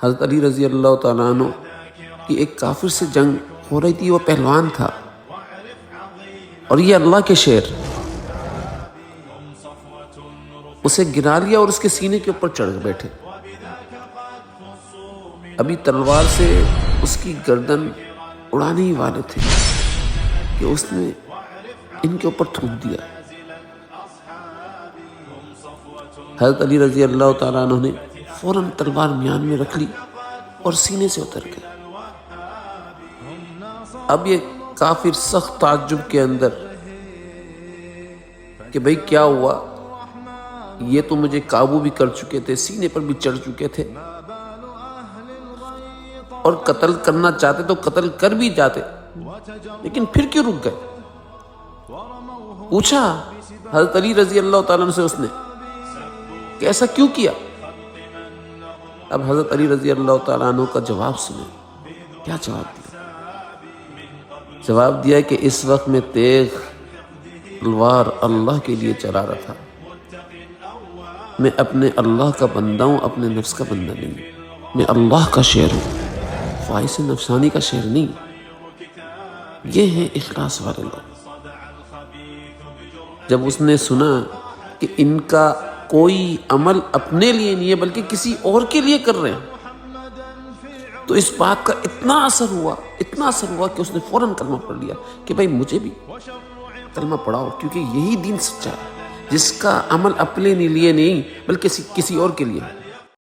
حضرت علی رضی اللہ تعالیٰ عنہ کی ایک کافر سے جنگ ہو رہی تھی، وہ پہلوان تھا، اور یہ اللہ کے شیر اسے گرا لیا اور اس کے سینے کے اوپر چڑھ بیٹھے۔ ابھی تلوار سے اس کی گردن اڑانے ہی والے تھے کہ اس نے ان کے اوپر تھوک دیا۔ حضرت علی رضی اللہ تعالیٰ عنہ نے فوراً تلوار میان میں رکھ لی اور سینے سے اتر گئے۔ اب یہ کافر سخت تعجب کے اندر کہ بھئی کیا ہوا، یہ تو مجھے قابو بھی کر چکے تھے، سینے پر بھی چڑھ چکے تھے، اور قتل کرنا چاہتے تو قتل کر بھی جاتے، لیکن پھر کیوں رک گئے؟ پوچھا حضرت علی رضی اللہ تعالیٰ عنہ سے اس نے کہ ایسا کیوں کیا؟ اب حضرت علی رضی اللہ تعالیٰ عنہ کا جواب سنیں۔ کیا جواب دیا؟ جواب دیا کہ اس وقت میں تیغ تلوار اللہ کے لیے چلا رہا تھا، میں اپنے اللہ کا بندہ ہوں، اپنے نفس کا بندہ نہیں، میں اللہ کا شیر ہوں، خواہش نفسانی کا شیر نہیں۔ یہ ہیں اخلاص والے لوگ۔ جب اس نے سنا کہ ان کا کوئی عمل اپنے لیے نہیں ہے بلکہ کسی اور کے لیے کر رہے ہیں، تو اس بات کا اتنا اثر ہوا کہ اس نے فوراً کلمہ پڑھ لیا کہ بھائی مجھے بھی کلمہ پڑھاؤ، کیونکہ یہی دین سچا ہے جس کا عمل اپنے لیے نہیں بلکہ کسی اور کے لیے ہے۔